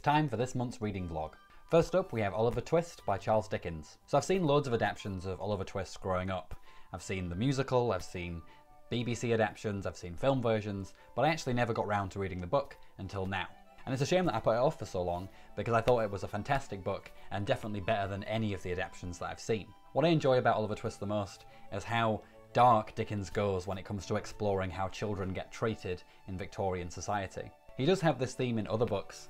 It's time for this month's reading vlog. First up, we have Oliver Twist by Charles Dickens. So I've seen loads of adaptations of Oliver Twist growing up. I've seen the musical, I've seen BBC adaptations, I've seen film versions, but I actually never got round to reading the book until now. And it's a shame that I put it off for so long, because I thought it was a fantastic book and definitely better than any of the adaptations that I've seen. What I enjoy about Oliver Twist the most is how dark Dickens goes when it comes to exploring how children get treated in Victorian society. He does have this theme in other books,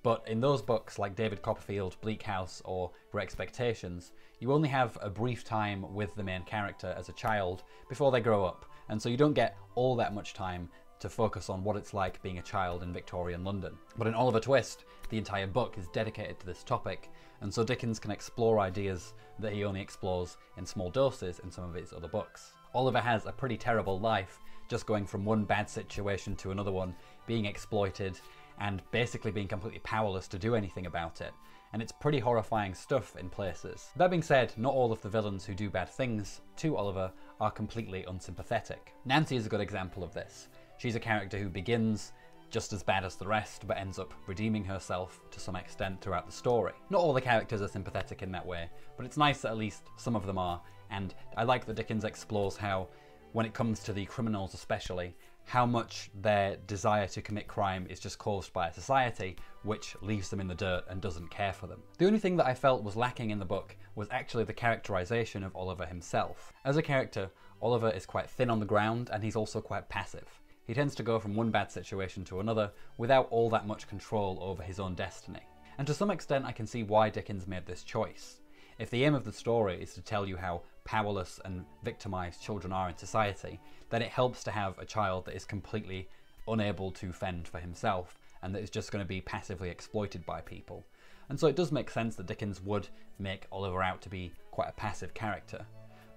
but in those books like David Copperfield, Bleak House or Great Expectations, you only have a brief time with the main character as a child before they grow up, and so you don't get all that much time to focus on what it's like being a child in Victorian London. But in Oliver Twist, the entire book is dedicated to this topic, and so Dickens can explore ideas that he only explores in small doses in some of his other books. Oliver has a pretty terrible life, just going from one bad situation to another one, being exploited, and basically being completely powerless to do anything about it. And it's pretty horrifying stuff in places. That being said, not all of the villains who do bad things to Oliver are completely unsympathetic. Nancy is a good example of this. She's a character who begins just as bad as the rest, but ends up redeeming herself to some extent throughout the story. Not all the characters are sympathetic in that way, but it's nice that at least some of them are, and I like that Dickens explores how, when it comes to the criminals especially, how much their desire to commit crime is just caused by a society which leaves them in the dirt and doesn't care for them. The only thing that I felt was lacking in the book was actually the characterization of Oliver himself. As a character, Oliver is quite thin on the ground, and he's also quite passive. He tends to go from one bad situation to another without all that much control over his own destiny. And to some extent I can see why Dickens made this choice. If the aim of the story is to tell you how powerless and victimized children are in society, then it helps to have a child that is completely unable to fend for himself and that is just going to be passively exploited by people. And so it does make sense that Dickens would make Oliver out to be quite a passive character.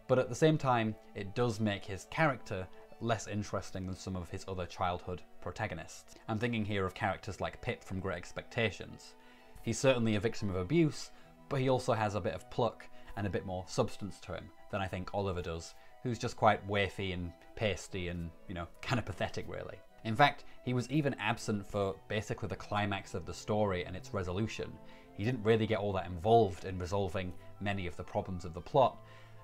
But at the same time, it does make his character less interesting than some of his other childhood protagonists. I'm thinking here of characters like Pip from Great Expectations. He's certainly a victim of abuse, but he also has a bit of pluck and a bit more substance to him than I think Oliver does, who's just quite wafy and pasty and, kind of pathetic really. In fact, he was even absent for basically the climax of the story and its resolution. He didn't really get all that involved in resolving many of the problems of the plot,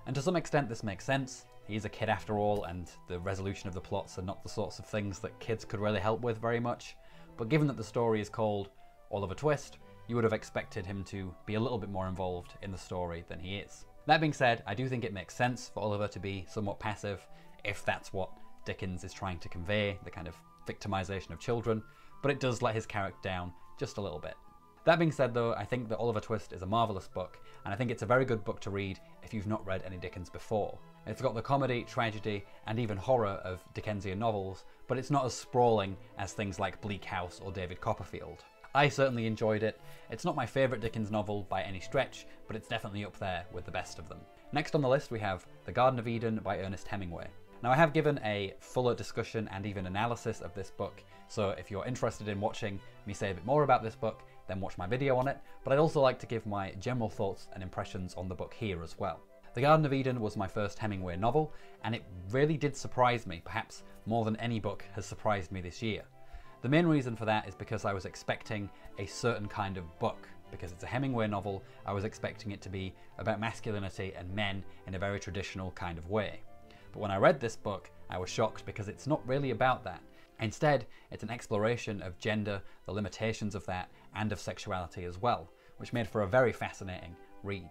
and to some extent this makes sense. He's a kid after all, and the resolution of the plots are not the sorts of things that kids could really help with very much. But given that the story is called Oliver Twist, you would have expected him to be a little bit more involved in the story than he is. That being said, I do think it makes sense for Oliver to be somewhat passive, if that's what Dickens is trying to convey, the kind of victimization of children, but it does let his character down just a little bit. That being said though, I think that Oliver Twist is a marvellous book, and I think it's a very good book to read if you've not read any Dickens before. It's got the comedy, tragedy, and even horror of Dickensian novels, but it's not as sprawling as things like Bleak House or David Copperfield. I certainly enjoyed it. It's not my favourite Dickens novel by any stretch, but it's definitely up there with the best of them. Next on the list we have The Garden of Eden by Ernest Hemingway. Now I have given a fuller discussion and even analysis of this book, so if you're interested in watching me say a bit more about this book, then watch my video on it, but I'd also like to give my general thoughts and impressions on the book here as well. The Garden of Eden was my first Hemingway novel, and it really did surprise me, perhaps more than any book has surprised me this year. The main reason for that is because I was expecting a certain kind of book. Because it's a Hemingway novel, I was expecting it to be about masculinity and men in a very traditional kind of way. But when I read this book, I was shocked because it's not really about that. Instead, it's an exploration of gender, the limitations of that, and of sexuality as well, which made for a very fascinating read.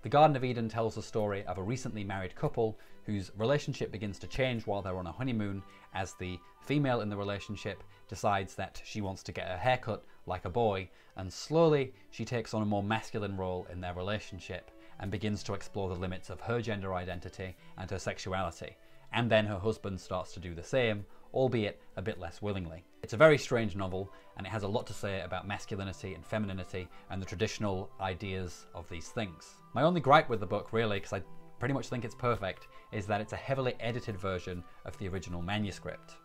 The Garden of Eden tells the story of a recently married couple whose relationship begins to change while they're on a honeymoon, as the female in the relationship decides that she wants to get her hair cut like a boy, and slowly she takes on a more masculine role in their relationship and begins to explore the limits of her gender identity and her sexuality. And then her husband starts to do the same, albeit a bit less willingly. It's a very strange novel, and it has a lot to say about masculinity and femininity and the traditional ideas of these things. My only gripe with the book, really, because I pretty much think it's perfect, is that it's a heavily edited version of the original manuscript.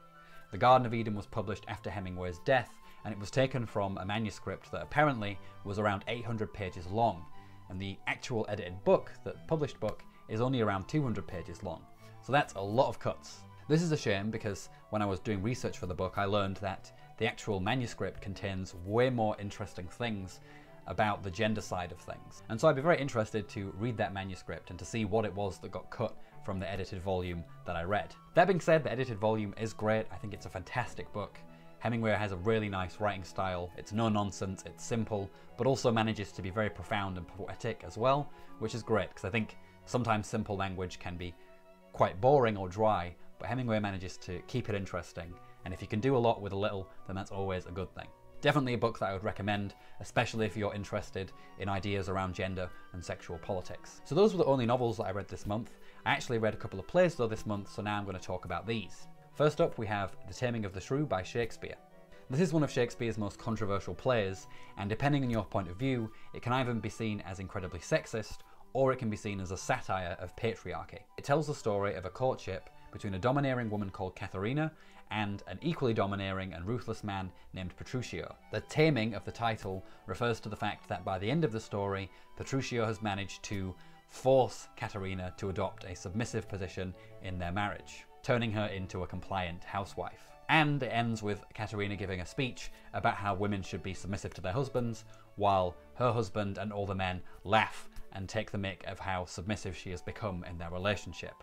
The Garden of Eden was published after Hemingway's death, and it was taken from a manuscript that apparently was around 800 pages long, and the actual edited book, the published book, is only around 200 pages long. So that's a lot of cuts. This is a shame because when I was doing research for the book, I learned that the the actual manuscript contains way more interesting things about the gender side of things. And so I'd be very interested to read that manuscript and to see what it was that got cut from the edited volume that I read. That being said, the edited volume is great. I think it's a fantastic book. Hemingway has a really nice writing style. It's no nonsense, it's simple, but also manages to be very profound and poetic as well, which is great, because I think sometimes simple language can be quite boring or dry, but Hemingway manages to keep it interesting, and if you can do a lot with a little, then that's always a good thing. Definitely a book that I would recommend, especially if you're interested in ideas around gender and sexual politics. So those were the only novels that I read this month. I actually read a couple of plays though this month, so now I'm going to talk about these. First up, we have The Taming of the Shrew by Shakespeare. This is one of Shakespeare's most controversial plays, and depending on your point of view, it can either be seen as incredibly sexist, or it can be seen as a satire of patriarchy. It tells the story of a courtship between a domineering woman called Katharina and an equally domineering and ruthless man named Petruchio. The taming of the title refers to the fact that by the end of the story, Petruchio has managed to force Katharina to adopt a submissive position in their marriage, turning her into a compliant housewife. And it ends with Katharina giving a speech about how women should be submissive to their husbands, while her husband and all the men laugh and take the mick of how submissive she has become in their relationship.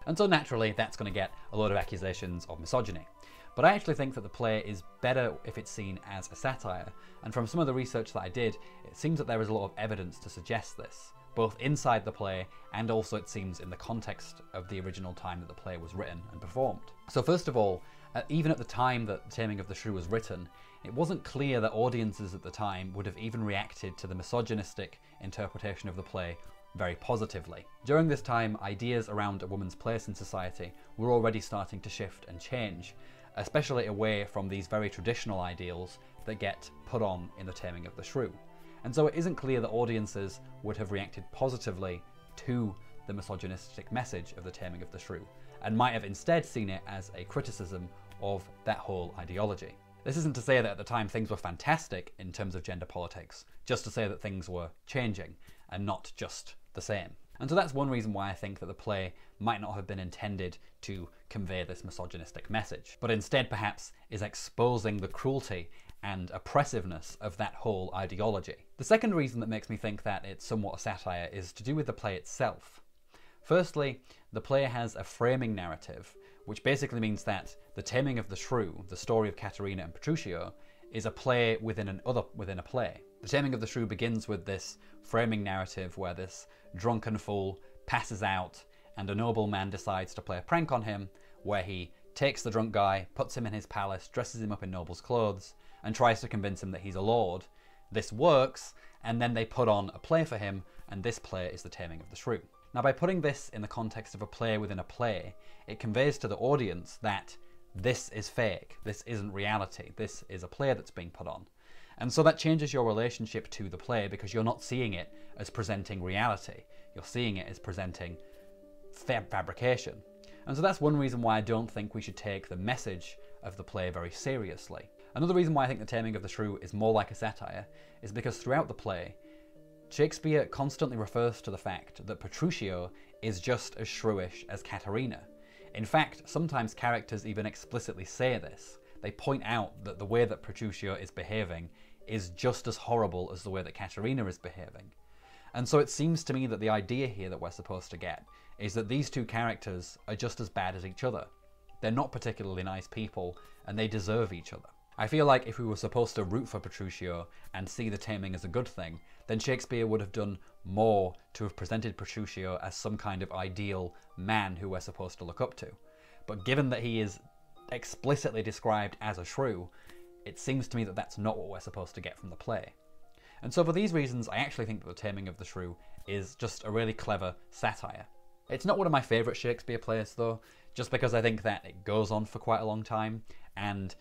And so naturally, that's going to get a lot of accusations of misogyny. But I actually think that the play is better if it's seen as a satire, and from some of the research that I did, it seems that there is a lot of evidence to suggest this, both inside the play and also it seems in the context of the original time that the play was written and performed. So first of all, even at the time that The Taming of the Shrew was written, it wasn't clear that audiences at the time would have even reacted to the misogynistic interpretation of the play very positively. During this time, ideas around a woman's place in society were already starting to shift and change, especially away from these very traditional ideals that get put on in The Taming of the Shrew. And so it isn't clear that audiences would have reacted positively to the misogynistic message of The Taming of the Shrew, and might have instead seen it as a criticism of that whole ideology. This isn't to say that at the time things were fantastic in terms of gender politics, just to say that things were changing and not just the same. And so that's one reason why I think that the play might not have been intended to convey this misogynistic message, but instead perhaps is exposing the cruelty and oppressiveness of that whole ideology. The second reason that makes me think that it's somewhat a satire is to do with the play itself. Firstly, the play has a framing narrative, which basically means that The Taming of the Shrew, the story of Katharina and Petruchio, is a play within a play. The Taming of the Shrew begins with this framing narrative where this drunken fool passes out and a noble man decides to play a prank on him, where he takes the drunk guy, puts him in his palace, dresses him up in noble's clothes, and tries to convince him that he's a lord. This works, and then they put on a play for him, and this play is The Taming of the Shrew. Now, by putting this in the context of a play within a play, it conveys to the audience that this is fake, this isn't reality, this is a play that's being put on. And so that changes your relationship to the play, because you're not seeing it as presenting reality, you're seeing it as presenting fabrication. And so that's one reason why I don't think we should take the message of the play very seriously. Another reason why I think The Taming of the Shrew is more like a satire is because throughout the play, Shakespeare constantly refers to the fact that Petruchio is just as shrewish as Katharina. In fact, sometimes characters even explicitly say this. They point out that the way that Petruchio is behaving is just as horrible as the way that Katharina is behaving. And so it seems to me that the idea here that we're supposed to get is that these two characters are just as bad as each other. They're not particularly nice people, and they deserve each other. I feel like if we were supposed to root for Petruchio and see the taming as a good thing, then Shakespeare would have done more to have presented Petruchio as some kind of ideal man who we're supposed to look up to. But given that he is explicitly described as a shrew, it seems to me that that's not what we're supposed to get from the play. And so for these reasons, I actually think that The Taming of the Shrew is just a really clever satire. It's not one of my favourite Shakespeare plays though, just because I think that it goes on for quite a long time, and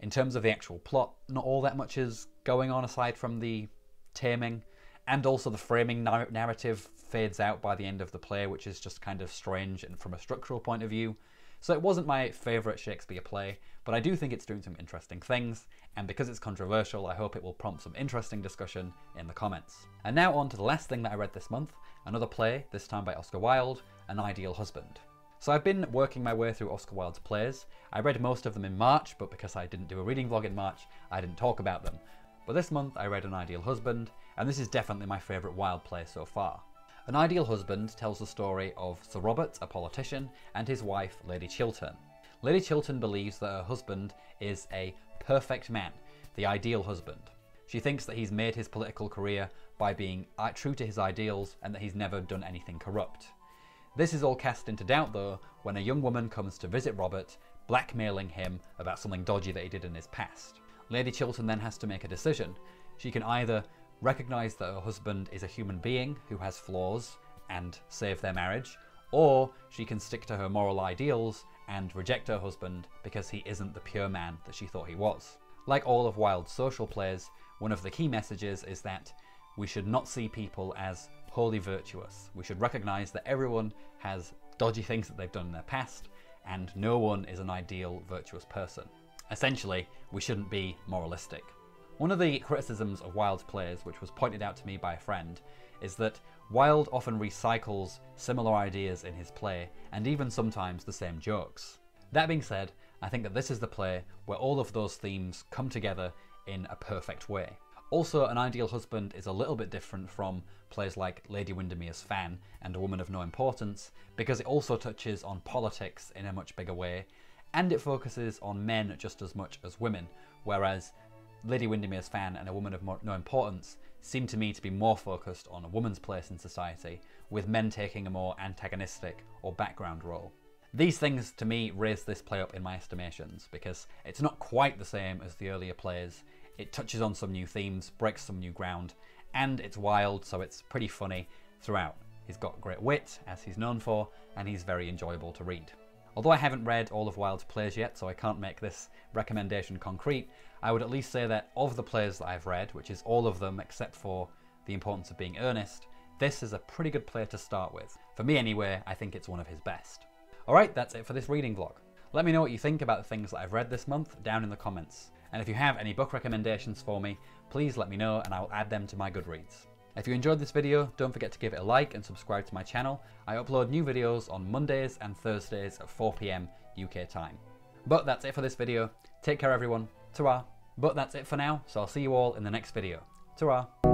in terms of the actual plot, not all that much is going on aside from the taming, and also the framing narrative fades out by the end of the play, which is just kind of strange and from a structural point of view. So it wasn't my favourite Shakespeare play, but I do think it's doing some interesting things, and because it's controversial, I hope it will prompt some interesting discussion in the comments. And now on to the last thing that I read this month, another play, this time by Oscar Wilde, An Ideal Husband. So I've been working my way through Oscar Wilde's plays. I read most of them in March, but because I didn't do a reading vlog in March, I didn't talk about them. But this month I read An Ideal Husband, and this is definitely my favourite Wilde play so far. An Ideal Husband tells the story of Sir Robert, a politician, and his wife, Lady Chiltern. Lady Chiltern believes that her husband is a perfect man, the ideal husband. She thinks that he's made his political career by being true to his ideals and that he's never done anything corrupt. This is all cast into doubt though when a young woman comes to visit Robert, blackmailing him about something dodgy that he did in his past. Lady Chiltern then has to make a decision. She can either recognise that her husband is a human being who has flaws and save their marriage, or she can stick to her moral ideals and reject her husband because he isn't the pure man that she thought he was. Like all of Wilde's social plays, one of the key messages is that we should not see people as wholly virtuous. We should recognise that everyone has dodgy things that they've done in their past, and no one is an ideal virtuous person. Essentially, we shouldn't be moralistic. One of the criticisms of Wilde's plays, which was pointed out to me by a friend, is that Wilde often recycles similar ideas in his play, and even sometimes the same jokes. That being said, I think that this is the play where all of those themes come together in a perfect way. Also, An Ideal Husband is a little bit different from plays like Lady Windermere's Fan and A Woman of No Importance, because it also touches on politics in a much bigger way, and it focuses on men just as much as women, whereas Lady Windermere's Fan and A Woman of No Importance seem to me to be more focused on a woman's place in society, with men taking a more antagonistic or background role. These things to me raise this play up in my estimations, because it's not quite the same as the earlier plays. It touches on some new themes, breaks some new ground, and it's Wilde, so it's pretty funny throughout. He's got great wit, as he's known for, and he's very enjoyable to read. Although I haven't read all of Wilde's plays yet, so I can't make this recommendation concrete, I would at least say that of the plays that I've read, which is all of them except for The Importance of Being Ernest, this is a pretty good play to start with. For me anyway, I think it's one of his best. Alright, that's it for this reading vlog. Let me know what you think about the things that I've read this month down in the comments. And if you have any book recommendations for me, please let me know and I will add them to my Goodreads. If you enjoyed this video, don't forget to give it a like and subscribe to my channel. I upload new videos on Mondays and Thursdays at 4 PM UK time. But that's it for this video. Take care everyone. Ta-ra. But that's it for now, so I'll see you all in the next video. Ta-ra.